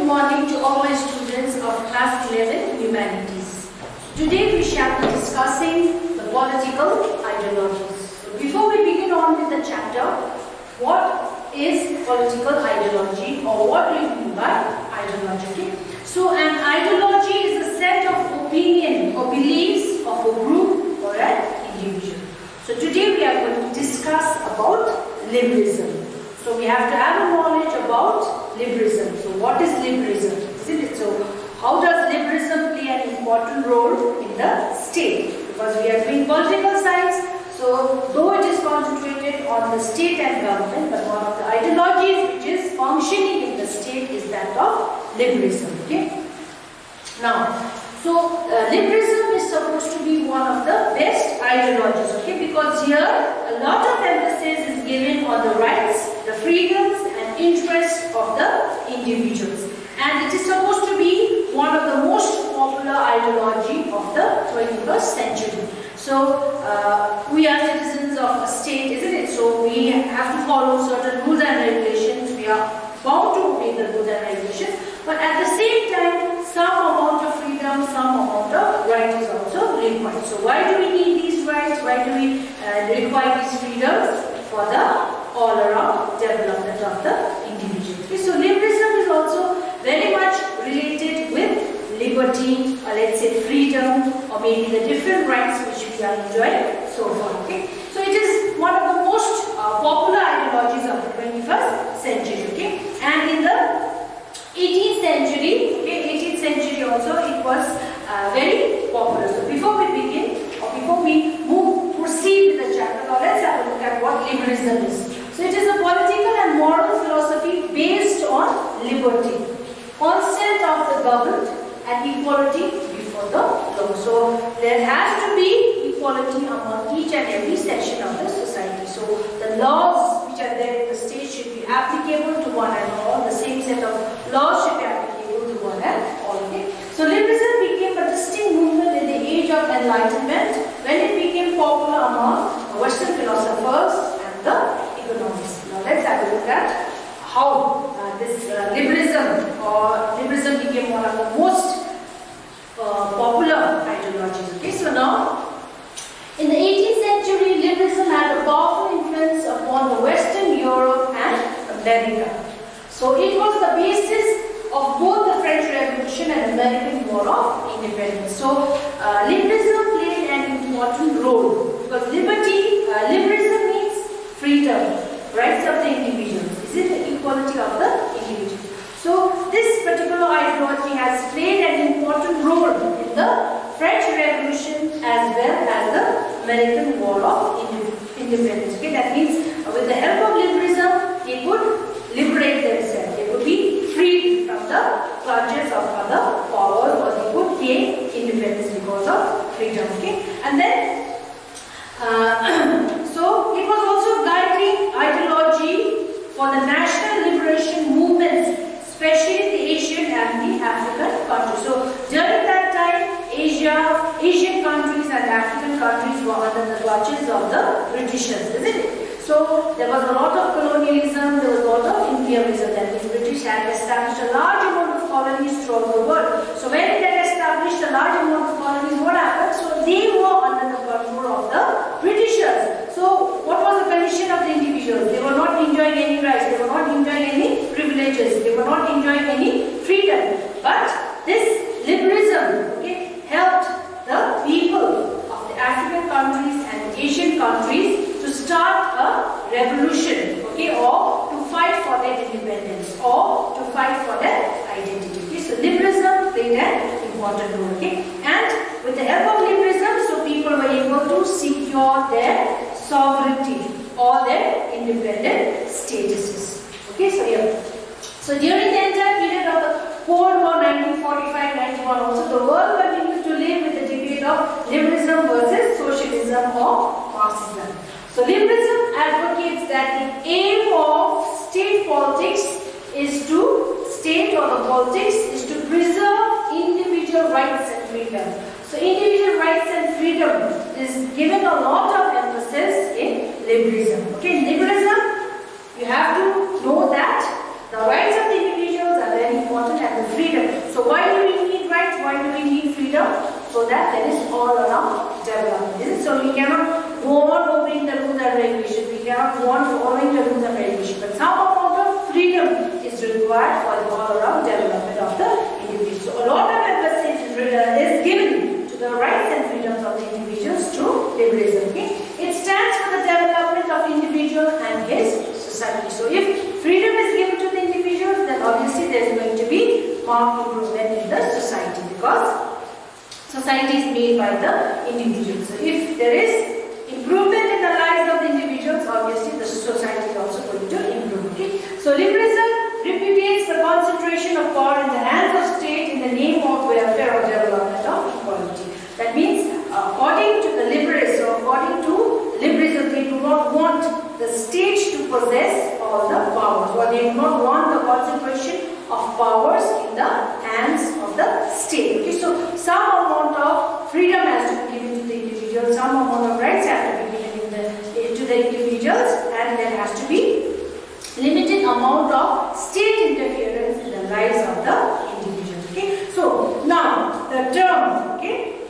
morning to all my students of class 11 Humanities. Today we shall be discussing the political ideologies. So before we begin on with the chapter, what is political ideology or what do you mean by ideology? So an ideology is a set of opinion or beliefs of a group or an individual. So today we are going to discuss about liberalism. So we have to have a knowledge about liberalism. So what is liberalism? Isn't it? So how does liberalism play an important role in the state? Because we are doing political science, so though it is concentrated on the state and government, but one of the ideologies which is functioning in the state is that of liberalism. Okay. Now, so liberalism is supposed to be one of the best ideologies, okay, because here a lot of emphasis is given on the rights, the freedoms and interests of the individuals, and it is supposed to be one of the most popular ideology of the 21st century. So we are citizens of a state, isn't it? So we have to follow certain rules and regulations. We are bound to obey the rules and regulations, but at the same time some amount of freedom, some amount of right is also required. So why do we need these rights? Why do we require these freedoms? For the all-around development of the individual. Okay, so liberalism is also very much related with liberty, or let's say freedom, or maybe the different rights which we are enjoying so far. Okay, so it is one of the most popular ideologies of the 21st century. Okay, and in the 18th century, okay, 18th century also it was very popular. So before we begin, or before we proceed with the chapter, now let's have a look at what liberalism is. So it is a political and moral philosophy based on liberty, consent of the governed, and equality before the law. So there has to be equality among each and every section of the society. So the laws which are there in the state should be applicable to one and all. The same set of laws should be applicable to one and all. Okay? So liberalism became a distinct movement in the age of enlightenment when it became popular among Western philosophers and the economists. Now let's have a look at how this liberalism became one of the most popular ideologies. Okay, so now in the 18th century, liberalism had a powerful influence upon the Western Europe and America. So it was the basis of both the French Revolution and American War of Independence. So liberalism played an important role because liberalism means freedom, rights of the individuals. Is it the equality of the individual? So this particular ideology has played an important role in the French Revolution as well as the American War of Independence. Okay, that means with the help of liberalism, they could liberate themselves. They could be freed from the clutches of other powers, or they could gain independence because of freedom. Okay, and then so it was also guiding ideology for the national liberation movements, especially the Asian and the African countries. So during that time, Asian countries and African countries were under the clutches of the Britishers, isn't it? So there was a lot of colonialism, there was a lot of imperialism. That means British had established a large amount of colonies throughout the world. So when they had established a large amount of colonies, what happened? So they were under the control of the Britishers. So what was the condition of the individuals? They were not enjoying any rights, they were not enjoying any privileges, they were not enjoying any freedom. But this liberalism, okay, helped the people of the African countries and Asian countries to start a revolution, okay, or to fight for their independence or to fight for their identity. Okay? So liberalism played an important role. Okay? And with the help of liberalism, so people were able to secure their sovereignty or their independent statuses. Okay, so here. So during the entire period of the Cold War 1945-91 also, the world continued to live with the debate of liberalism versus socialism or Marxism. So liberalism advocates that the aim of state politics is to preserve individual rights and freedom. So individual rights and freedom is given a lot of emphasis in liberalism. Okay, in liberalism, you have to know that the rights of the individuals are very important and the cannot want following the rules and regulations, but some amount of freedom is required for the all-around development of the individual. So a lot of emphasis is given to the rights and freedoms of the individuals through liberalism. Okay? It stands for the development of individual and his society. So if freedom is given to the individual, then obviously there is going to be marked improvement in the society, because society is made by the individuals. So if there is improvement in the lives of the individuals, obviously the society is also going to improve. Okay? So liberalism repudiates the concentration of power in the hands of state in the name of welfare or development of equality. That means, according to the liberals, or according to liberalism, they do not want the state to possess all the powers, or they do not want the concentration of powers in the hands of the state. Okay? So some amount of freedom has to be given to the individual, some amount of rights have to be given to the individuals, and there has to be limited amount of state interference in the lives of the individuals. Okay? So now the term, okay,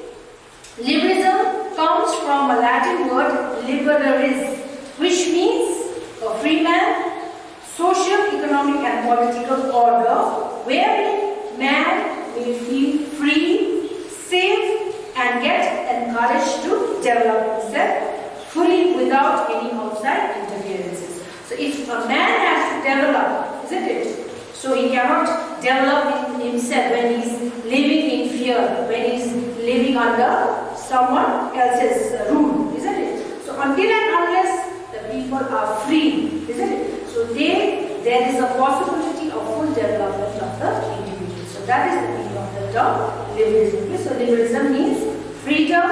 liberalism comes from a Latin word liberalis, which means a free man, social, economic and political order wherein man will feel free, safe and get encouraged to develop himself fully without any outside interferences. So if a man has to develop, isn't it? So he cannot develop in himself when he is living in fear, when he is living under someone else's rule, isn't it? So until and unless the people are free, isn't it? So there is a possibility of full development of the individual. So that is the meaning of the term liberalism. Okay? So liberalism means freedom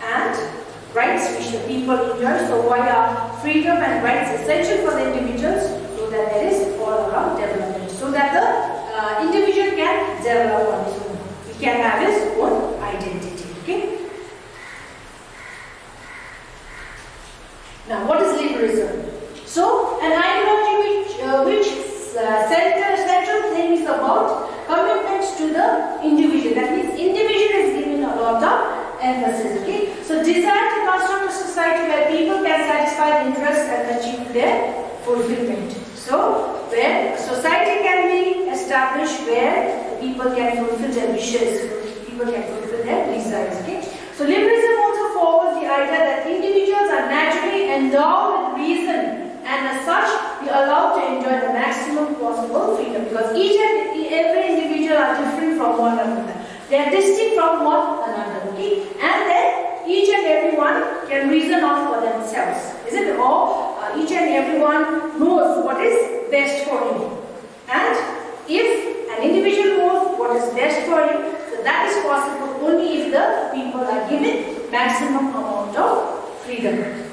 and rights which the people enjoy. So why are freedom and rights essential for the individuals? So that there is all-around development. So that the individual can develop on his own. He can have his own identity. Okay? Now, what is liberalism? So, an ideology which central thing is about commitment to the individual. That means individual is given a lot of emphasis. Okay? So, desire to construct a society where people can satisfy the interests and achieve their fulfillment. So, where society can be established where people can fulfill their wishes, people can fulfill their desires. Okay? So, liberalism also forwards the idea that individuals are naturally endowed with reason and as such we are allowed to enjoy the maximum possible freedom, because each and every individual are different from one another. They are distinct from one another. Okay? And then each and everyone can reason out for themselves. Isn't it? Or each and everyone knows what is best for him. And if an individual knows what is best for him, so that is possible only if the people are given maximum amount of freedom.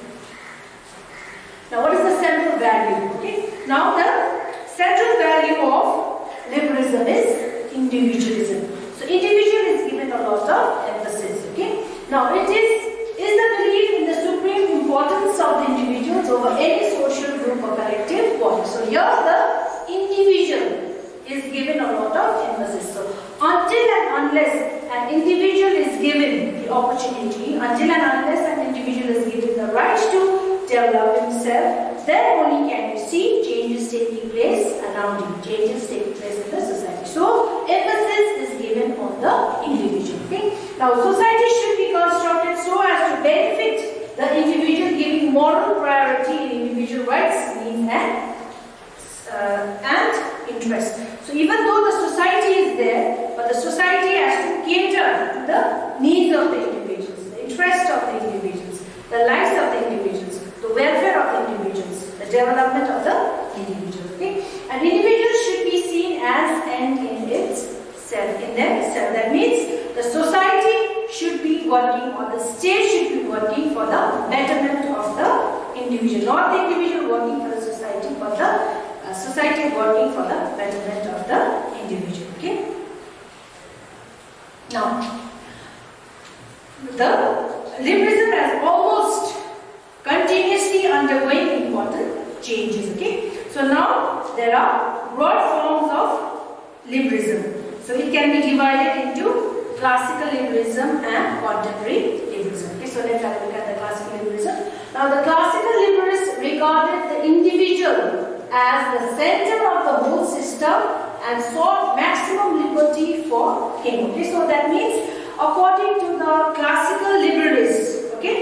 Now, what is the central value? Okay. Now, the central value of liberalism is individualism. So, individual is given a lot of emphasis. Okay. Now, it is the belief in the supreme importance of the individuals over any social group or collective body. So, here the individual is given a lot of emphasis. So, until and unless an individual is given the opportunity, until and unless an individual is given the right to develop himself, then only can you see changes taking place around him, changes taking place in the society. So, emphasis is given on the individual. Okay? Now, society should be constructed so as to benefit the individual, giving moral priority in individual rights, needs and interest. So, even though the society is there, but the society has to cater to the needs of the individuals, the interest of the individuals, the lives of the individuals, the welfare of the individuals, the development of the individual. Okay? An individual should be seen as end in itself, in themselves. That means the society should be working, or the state should be working for the betterment of the individual. Not the individual working for the society, but the society working for the betterment of the individual. Okay? Now, the liberalism has almost continuously undergoing important changes. Okay? So now there are broad forms of liberalism. So it can be divided into classical liberalism and contemporary liberalism. Okay? So let's have a look at the classical liberalism. Now the classical liberals regarded the individual as the center of the whole system and sought maximum liberty for him. Okay, so that means according to the classical liberalists, okay,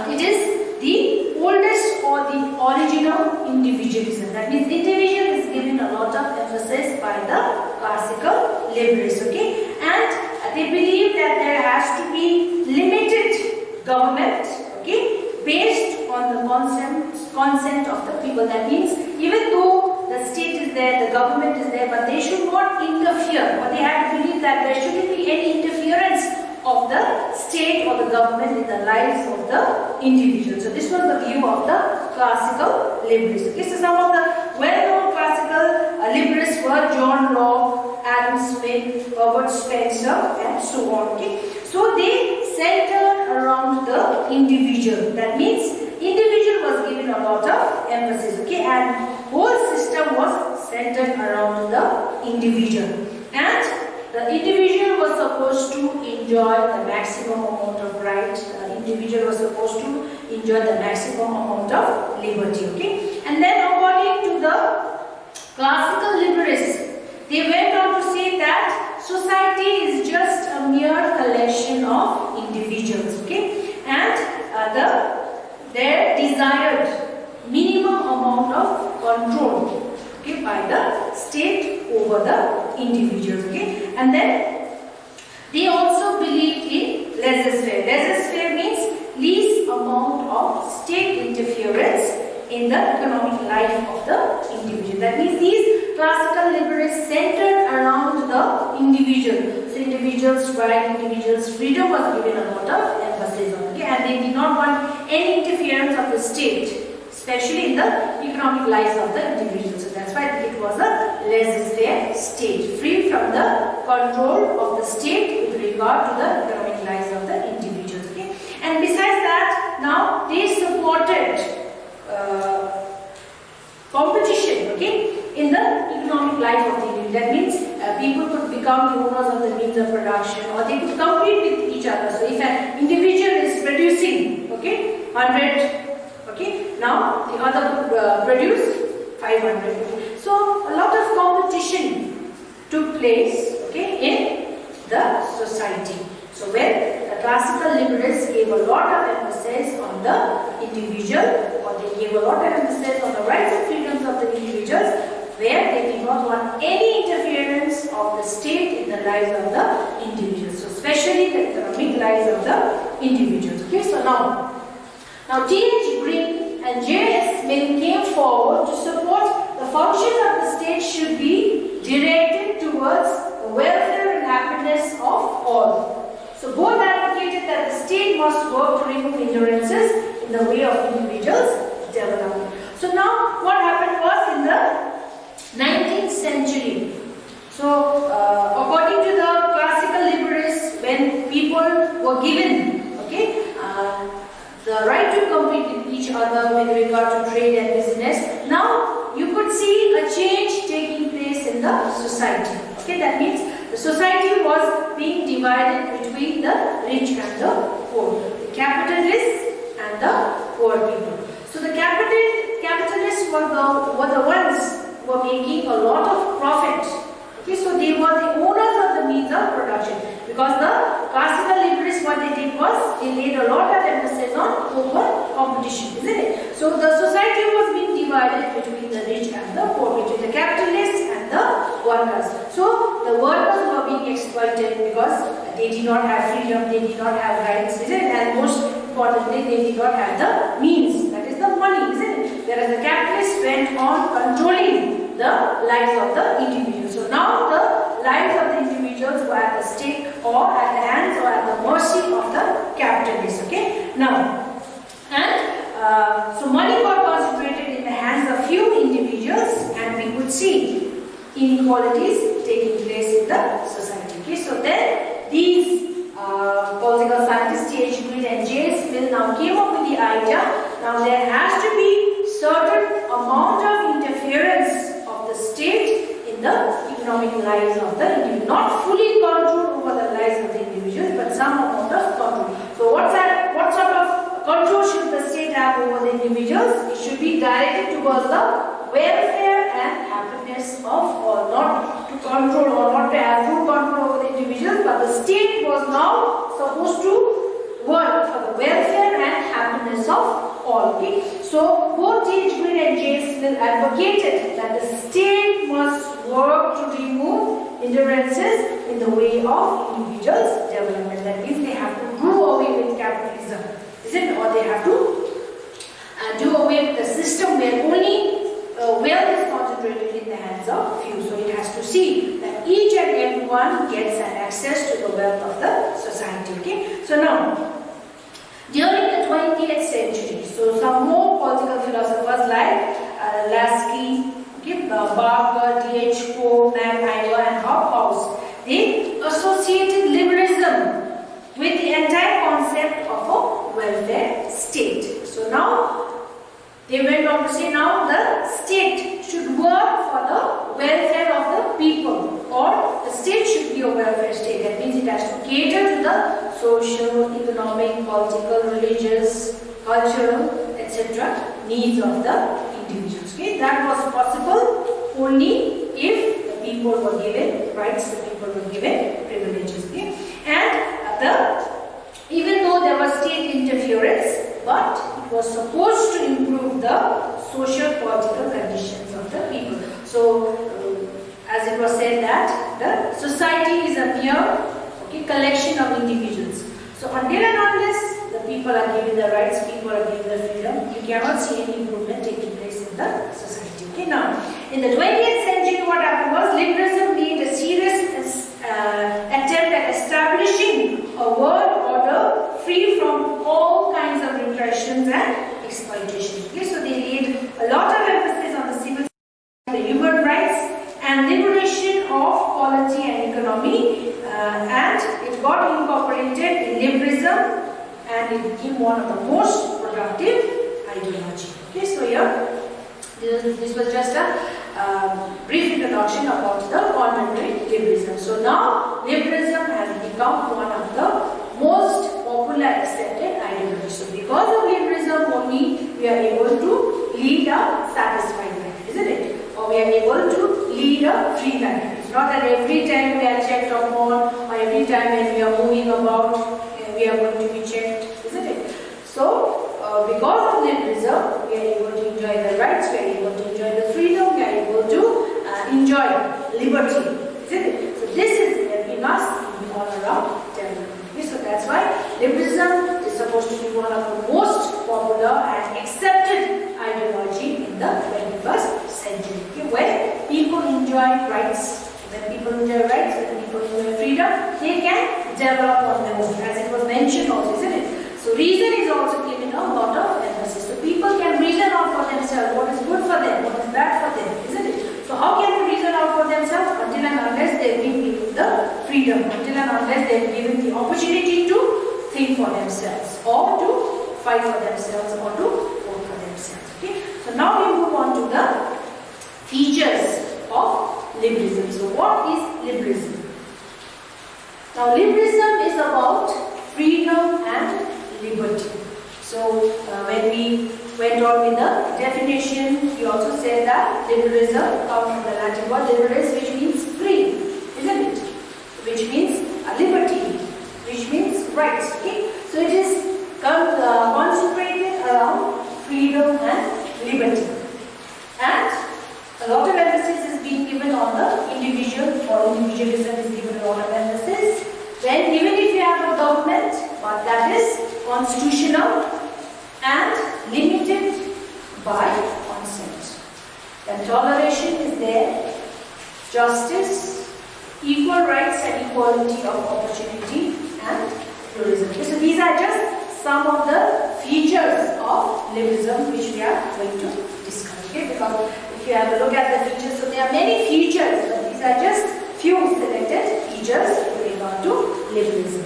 it is the oldest or the original individualism. That means individual is given a lot of emphasis by the classical liberalists. Okay, and they believe that there has to be limited government. Okay, based on the consent of the people. That means even though the state is there, the government is there, but they should not interfere, or they have to believe that there shouldn't be any interference of the state or the government in the lives of the individual. So this was the view of the classical liberalists. Okay, so some of the well-known classical liberalists were John Locke, Adam Smith, Herbert Spencer, and so on. Okay, so they centered around the individual. That means individual was given a lot of emphasis. Okay, and whole system was centered around the individual, and the individual was supposed to enjoy the maximum amount of rights. The individual was supposed to enjoy the maximum amount of liberty. Okay, and then according to the classical liberalists, they went on to say that society is just a mere collection of individuals. Okay, and their desired minimum amount of control, okay, by the state over the individuals. Okay, and then they also believed in laissez-faire. Laissez-faire means least amount of state interference in the economic life of the individual. That means these classical liberalists centered around the individual. So individuals' right, individuals' freedom was given a lot of emphasis on. Okay, and they did not want any interference of the state, especially in the economic lives of the individual. So that's why it was a laissez-faire state, free from the control of the state with regard to the economic lives of the individuals. Okay, and besides that, now they supported competition. Okay, in the economic life of the individual. That means people could become the owners of the means of production, or they could compete with each other. So if an individual is producing, okay, 100, okay, now the other could produce 500. So a lot of competition took place, okay, in the society. So where the classical liberals gave a lot of emphasis on the individual, or they gave a lot of emphasis on the rights and freedoms of the individuals, where they did not want any interference of the state in the lives of the individuals, so especially the economic lives of the individuals. Okay, so now T.H. Green and J.S. Mill came forward to support the function of the state should be directed towards the welfare and happiness of all. So both advocated that the state must work to remove hindrances in the way of individuals' development. So now what happened was in the 19th century. So according to the classical liberalists, when people were given, okay, the right to compete with each other with regard to trade and business, now you could see a change taking place in the society. Okay, that means the society was being divided between the rich and the poor, the capitalists and the poor people. So the capitalists were the ones who were making a lot of profit. Okay, so they were the owners of the means of production, because the classical liberalists, what they did was they laid a lot of emphasis on open competition, isn't it? So the society was being divided between the rich and the poor, between the capitalists and the workers. So the workers were being exploited because they did not have freedom, they did not have rights, isn't it? And most importantly, they did not have the means, that is the money, isn't it? Whereas the capitalists went on controlling the lives of the individuals. So now the lives of the individuals were at the stake, or at the hands, or at the mercy of the capitalists. Okay. Now, and so money got concentrated in the hands of few individuals, and we could see inequalities taking place in the society. Okay. So then these political scientists T.H. Green and J.S. Mill now came up with the idea. Now there has to be certain amount of interference of the state in the economic lives of the individual, not fully control over the lives of the individuals, but some amount of control. So what sort of control should the state have individuals. It should be directed towards the welfare and happiness of all, not to control or not to have full control over the individuals, but the state was now supposed to work for the welfare and happiness of all. Okay? So both J. Green and J. Smith advocated that the state must work to remove hindrances in the way of individuals' development. That means they have to do away with capitalism, isn't it? Or they have to do away with the system where only wealth is concentrated in the hands of few. So it has to see that each and everyone gets an access to the wealth of the society. Okay? So now, during the 20th century, so some more political philosophers like Lasky, Barker, D.H. Cole, Manheimer and Hobhouse, they associated liberalism with the entire concept of a welfare state. So now, they went on to say now the state should work for the welfare of the people, or the state should be a welfare state. That means it has to cater to the social, economic, political, religious, cultural, etc. needs of the individuals. Okay? That was possible only if the people were given rights, the people were given privileges. Okay? And even though there was state interference, but it was supposed to improve the social political conditions of the people. So, as it was said that the society is a mere collection of individuals. So, until and unless the people are given the rights, people are given the freedom, you cannot see any improvement taking place in the society. Okay, now, in the 20th century, what happened was liberalism made a serious attempt at establishing a world order free from all kinds of repressions and exploitation. Okay, so they laid a lot of emphasis on the civil, the human rights and liberation of polity and economy, and it got incorporated in liberalism and it became one of the most productive ideology. Okay, so here this was just a brief introduction about the contemporary liberalism. So now liberalism has become one of the most popular accepted ideologies. So because of liberalism only we are able to lead a satisfied life, isn't it? Or we are able to lead a free life. It's not that every time we are checked upon or every time when we are moving about we are going to be checked, isn't it? So because of liberalism, we are able to enjoy the rights, we are able to enjoy the freedom, we are able to enjoy liberty, isn't it? So this is helping us in all around development. Okay, so that's why liberalism is supposed to be one of the most popular and accepted ideology in the 21st century. Okay, when people enjoy rights, when people enjoy rights, when people enjoy freedom, they can develop on their own, as it was mentioned also, isn't it? So reason is also given a lot of emphasis. So people can reason out for themselves what is good for them, what is bad for them, isn't it? So how can they reason out for themselves? Until and unless they have been given the freedom, until and unless they have given the opportunity to think for themselves, or to fight for themselves, or to vote for themselves. Okay? So now we move on to the features of liberalism. So what is liberalism? Now liberalism is about freedom and liberty. So when we went on with the definition, we also said that liberalism comes from the Latin word liberis, which means free, isn't it? Which means liberty, which means rights. Okay? So it is concentrated around freedom and liberty. And a lot of emphasis is being given on the individual, or individualism is given a lot of emphasis. Then even if you have a government, but that is constitutional and limited by consent. Then toleration is there, justice, equal rights and equality of opportunity and pluralism. Okay, so these are just some of the features of liberalism which we are going to discuss. Okay, because if you have a look at the features, so there are many features, but these are just few selected features with regard to liberalism.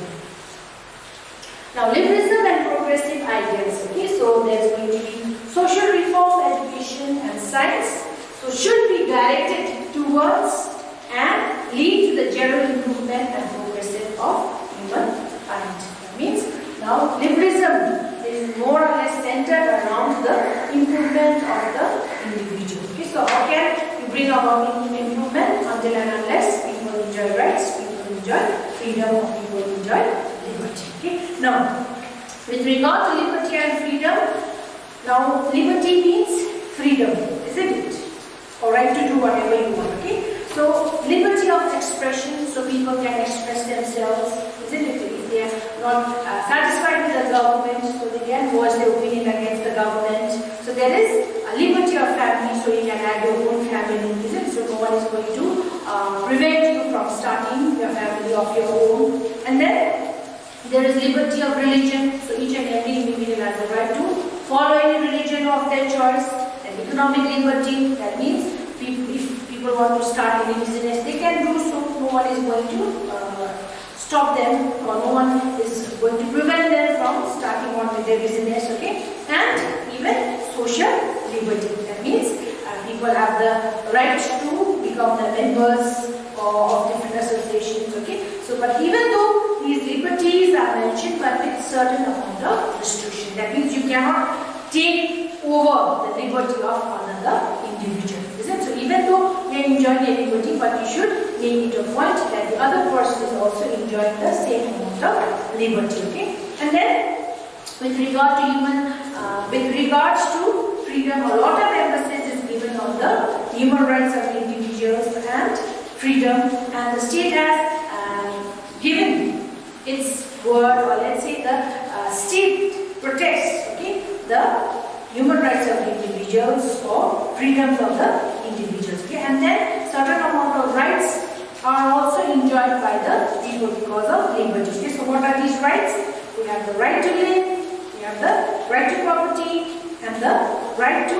Now, liberalism and progressive ideas. Okay, so there's going to be social reform, education, and science. So, should be directed towards and lead to the general improvement and progressive of humankind. That means now liberalism is more or less centered around the of the individual. Okay, so how can you bring about improvement? Until and unless people enjoy rights, people enjoy freedom, or people enjoy liberty. Okay. Now, with regard to liberty and freedom, now liberty means freedom, isn't it? Or right to do whatever you want. Okay. So liberty of expression, so people can express themselves, isn't it? If they are not satisfied with the government, so they can voice their opinion against the government. So there is a liberty of family, so you can have your own family, isn't it? So no one is going to prevent you from starting your family of your own. And then there is liberty of religion, so each and every individual has the right to follow any religion of their choice. And economic liberty, that means if people want to start any business, they can do so. No one is going to stop them, or no one is going to prevent them from starting on with their business. Okay, and even social liberty. That means people have the right to become the members of different associations. Okay, so but even though these liberties are mentioned, but with certain amount of restriction. That means you cannot take over the liberty of another individual. So even though you are enjoying a liberty, but you should make it a point that the other person is also enjoying the same amount of liberty. Okay, and then with regard to with regards to freedom, a lot of emphasis is given on the human rights of individuals and freedom, and the state has given its word, or let's say the state protects, okay, the human rights of individuals or freedoms of the individuals. Okay? And then certain amount of rights are also enjoyed by the people because of liberty. Okay? So what are these rights? We have the right to live, we have the right to property, and the right to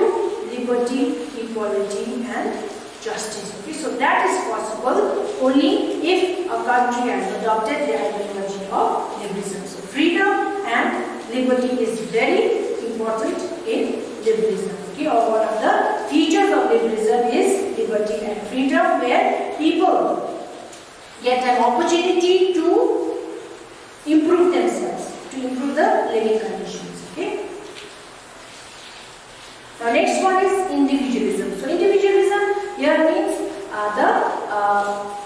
liberty, equality, and justice. Okay? So that is possible only if a country has adopted the ideology of liberalism. So freedom and liberty is very important in liberalism. Okay, or one of the features of liberalism is liberty and freedom, where people get an opportunity to improve themselves, to improve the living conditions. Okay. Now next one is individualism. So individualism here means the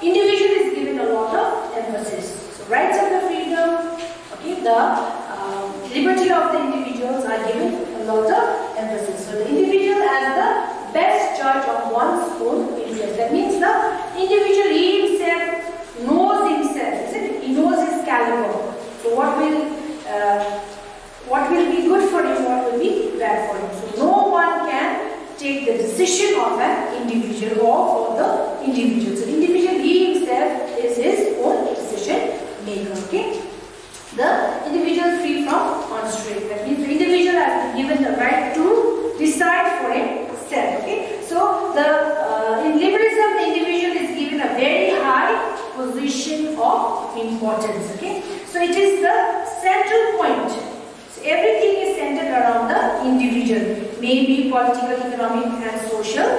individual is given a lot of emphasis. So rights of the freedom, okay, the liberty of the individuals are given a lot of emphasis. So the individual as the best judge of one's own interest. That means the individual, he himself knows himself, isn't it? He knows his caliber. So what will be good for him, what will be bad for him. So no one can take the decision of an individual or for the individual. So individual, he himself is his own decision maker. Okay. The individual free from constraint. That means the individual has been given the right to decide for himself. Okay. So in liberalism, the individual is given a very high position of importance. Okay. So it is the central point. So everything is centered around the individual. Maybe political, economic, and social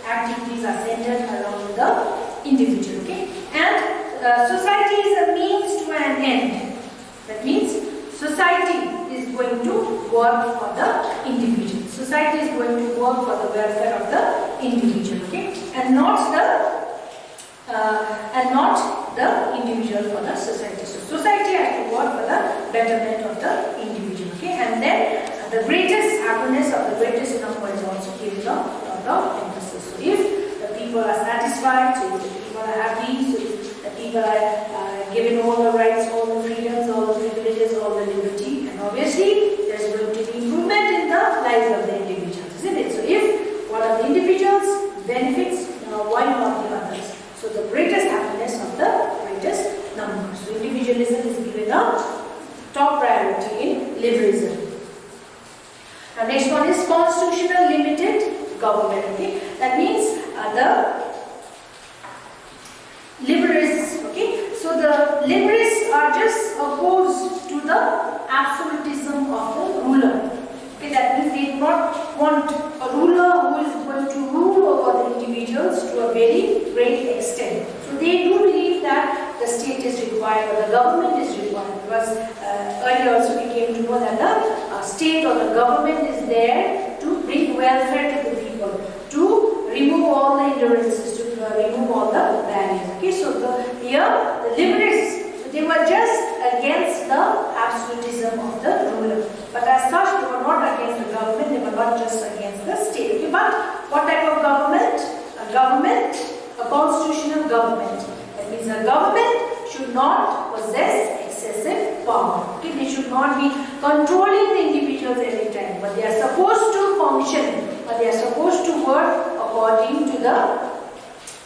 activities are centered around the individual. Okay. And society is a means to an end. That means society is going to work for the individual. Society is going to work for the welfare of the individual, okay, and not the individual for the society. So society has to work for the betterment of the individual, okay, and then the greatest happiness of the greatest number is also given a lot of emphasis. So if the people are satisfied, so if the people are happy, so if the people are given all the rights, all the freedoms, all the privileges, all the liberty, and obviously there is going to be improvement in the lives of the individuals, isn't it? So if one of the individuals benefits, why not the others? So the greatest happiness of the greatest number. So individualism is given a top priority in liberalism. Now next one is constitutional limited government. Okay, that means the liberalists. Okay, so the liberalists are just opposed to the absolutism of the ruler. Okay, that means they do not want a ruler who is going to rule over the individuals to a very great extent. So they do believe that the state is required or the government is required, because earlier also we came to know that the state or the government is there to bring bring welfare to the people, to remove all the hindrances, to remove all the barriers. Okay, so here the liberals, they were just against the absolutism of the ruler. But as such, they were not against the government, they were not just against the state. Okay, but what type of government? A constitutional government. That means a government should not possess excessive power. Okay, they should not be controlling the individuals every time, but they are supposed to function, but they are supposed to work according to the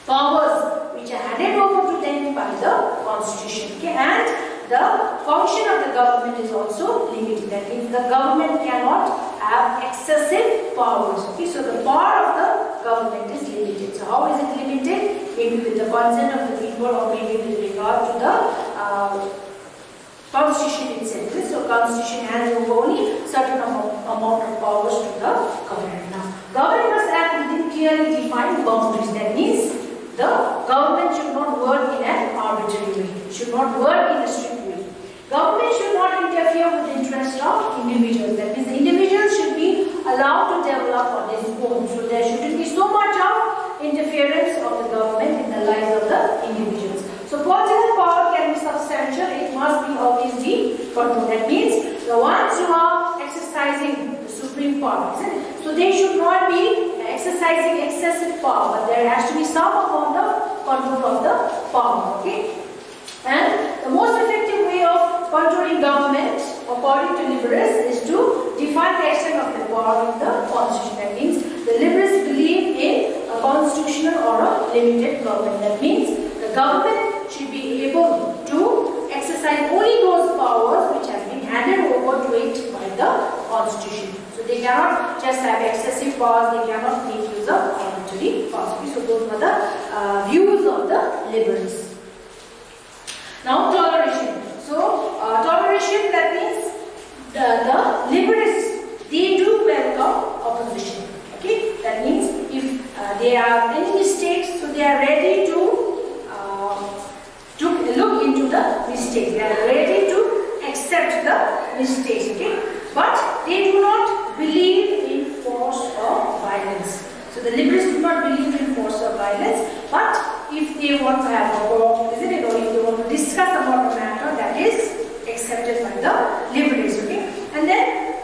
powers which are handed over to them by the constitution. Okay, and the function of the government is also limited. That means the government cannot have excessive powers. Okay, so the power of the government is limited. So how is it limited? Maybe with the consent of the people, or maybe with regard to the constitution itself. So constitution has only certain amount of powers to the government. Now, government must act within clearly defined boundaries. That means the government should not work in an arbitrary way. It should not work in a strict way. Government should not interfere with the interest of individuals. That means the individuals should be allowed to develop on their own. So there shouldn't be so much of interference of the government in the lives of the individuals. So political power can be substantial. It must be always be controlled. That means the ones who are exercising the supreme power, so they should not be exercising excessive power, but there has to be some amount of control of the power. Okay, and the most effective way of controlling government, according to liberals, is to define the extent of the power of the constitution. That means the liberals believe in a constitutional or a limited government. That means the government should be able to exercise only those powers which have been handed over to it by the constitution. So they cannot just have excessive powers, they cannot make use of arbitrary powers. So those were the views of the liberals. Now toleration. So toleration, that means the liberals, they do welcome opposition. Okay, that means if there are any mistakes, so they are ready to look into the mistakes. They are ready to accept the mistakes. Okay, but they do not believe in force or violence. So the liberals do not believe in force or violence, but if they want to have a talk, isn't it, or if they want to discuss about a matter, that is accepted by the liberals. Okay, and then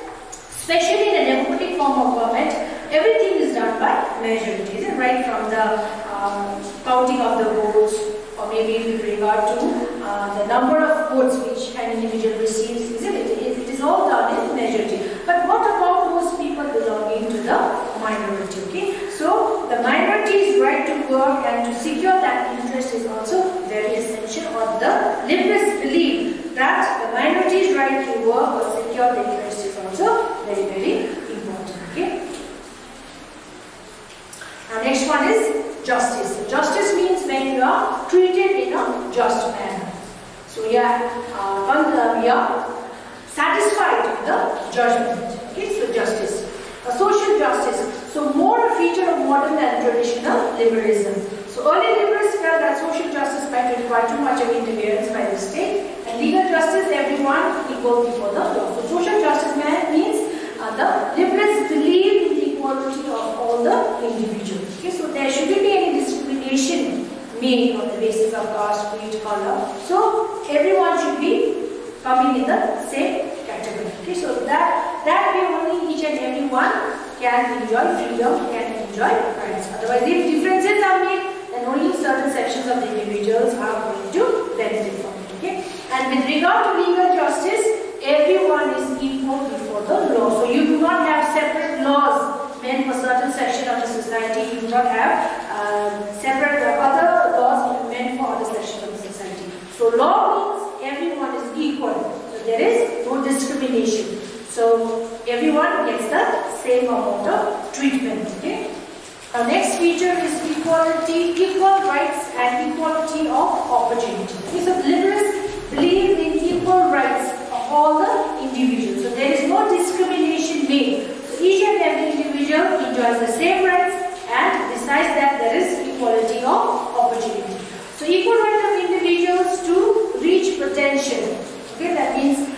especially in a democratic form of government, everything is done by majority, isn't it? Right from the counting of the votes, or maybe with regard to the number of votes which an individual receives, isn't it? It is all done in majority. But what about those people belonging to the minority? Okay, so the minority's right to work and to secure that interest is also very essential. Or the liberals believe that the minority's right to work or secure the interest is also very, very important. Okay. Now next one is justice. So justice means when you are treated in a just manner. So we are satisfied with the judgment. Okay, so justice. Social justice. So more a feature of modern than traditional liberalism. So early liberals felt that social justice might require too much of interference by the state, and legal justice, everyone equal before the law. So social justice means the liberals believe in the equality of all the individuals. Okay, so there shouldn't be any discrimination made on the basis of caste, creed, color. So everyone should be coming in the same category. Okay, so that way only each and everyone can enjoy freedom, can enjoy rights. Otherwise, if differences are made, then only certain sections of the individuals are going to benefit from it. Okay, and with regard to legal justice, everyone is equal before the law. So you do not have separate laws meant for certain section of the society. You do not have separate other laws meant for other sections of the society. So law means everyone is equal. So there is no discrimination. So everyone gets the same amount of treatment. Okay. Our next feature is equality, equal rights and equality of opportunity. Okay. So liberals believe in equal rights of all the individuals. So there is no discrimination made. So each and every individual enjoys the same rights, and besides that there is equality of opportunity. So equal rights of individuals to reach potential. Okay, that means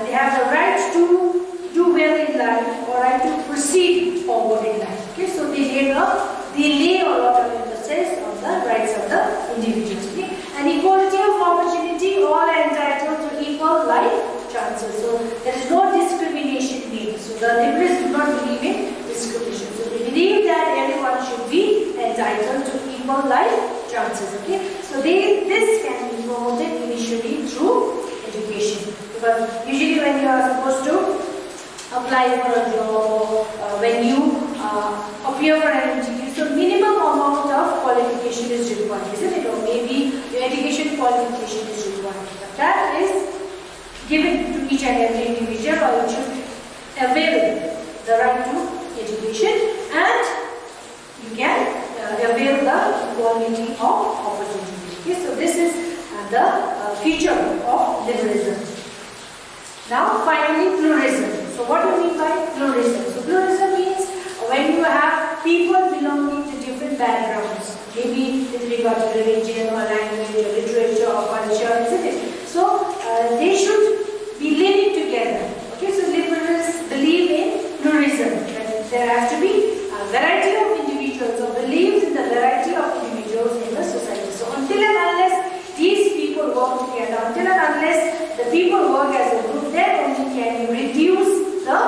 they have the right to do well in life, or right to proceed forward Okay, so they lay a lot of emphasis on the rights of the individuals. Okay, and equality of opportunity, all are entitled to equal life chances. So there is no discrimination made. So the liberals do not believe in discrimination. So they believe that everyone should be entitled to equal life chances. Okay, so this can be promoted initially through education, because usually when you are supposed to apply for a job, when you appear for an interview, so minimum amount of qualification is required, isn't it? Or maybe your education qualification is required. But that is given to each and every individual, or you should avail the right to education, and you can avail the equality of opportunity. Okay, so this is the feature of liberalism. Now, finally, pluralism. So, what do you mean by pluralism? So, pluralism means when you have people belonging to different backgrounds, maybe with regard to religion or language or literature or culture, isn't it? So, they should be living together. Okay, so liberals believe in pluralism. That there has to be a variety of individuals, or believes in the variety of individuals in the society. So, until and unless these people work together, until and unless the people work as a group, then only can you reduce the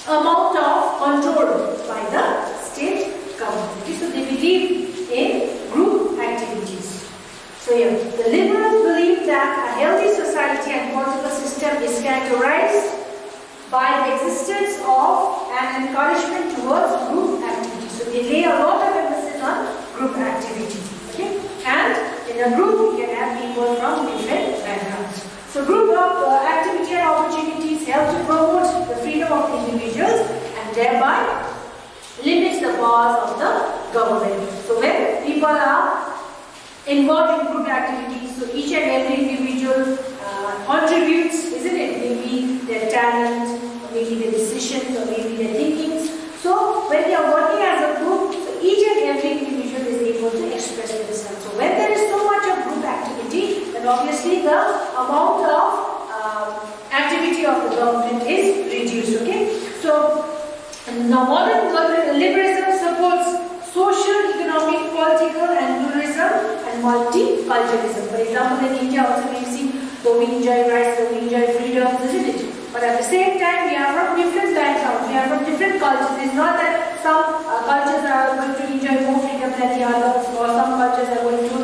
amount of control by the state government. Okay, so they believe in group activities. So here, the liberals believe that a healthy society and political system is characterized by the existence of an encouragement towards group activities. So they lay a lot of emphasis on group activity. Okay, and in a group you can have people from different backgrounds. So group activity and opportunities help to promote the freedom of individuals and thereby limits the powers of the government. So when people are involved in group activities, so each and every individual contributes, isn't it? Maybe their talent, or maybe their decisions, or maybe their thinkings. So when they are working as a group, so each and every individual is able to express themselves. So when there is so much of group activity, then obviously the amount of activity of the government is reduced. Okay, so now modern liberalism supports social, economic, political, and pluralism and multiculturalism. For example, in India also we see, though we enjoy rights, though we enjoy freedom, isn't it? But at the same time, we are from different backgrounds, we are from different cultures. It's not that some cultures are going to enjoy more freedom than the others, or some cultures are going to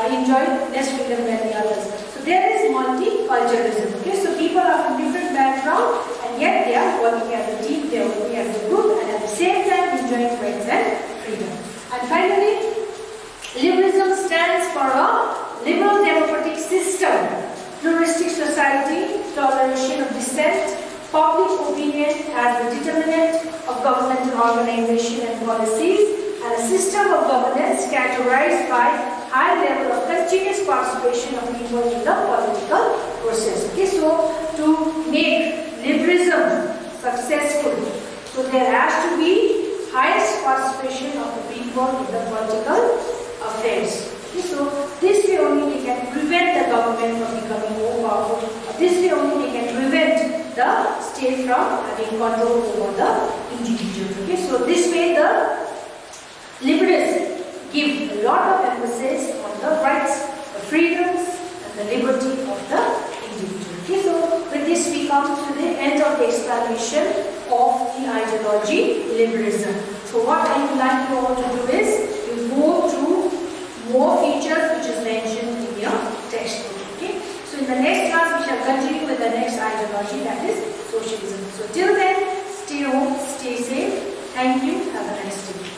enjoy less freedom than the others. So there is multiculturalism. Okay, so people are from different backgrounds, and yet they are working as a team, they are working as a group, and at the same time enjoying rights and freedom. And finally, liberalism stands for a liberal democratic system, pluralistic society, toleration of dissent, public opinion as the determinant of governmental organization and policies, and a system of governance characterized by high level of continuous participation of people in the political process. Okay, so to make liberalism successful, so there has to be highest participation of the people in the political affairs. Okay, so this way only they can prevent the government from becoming more powerful. This way only they can prevent the state from having control over the individuals. Okay, so this way the liberals give a lot of emphasis on the rights, the freedoms, and the liberty of the individual. Okay, so with this we come to the end of the explanation of the ideology liberalism. So what I would like you all to do is you go through more features which is mentioned in your textbook. Okay, so in the next class we shall continue with the next ideology, that is socialism. So till then, stay home, stay safe. Thank you. Have a nice day.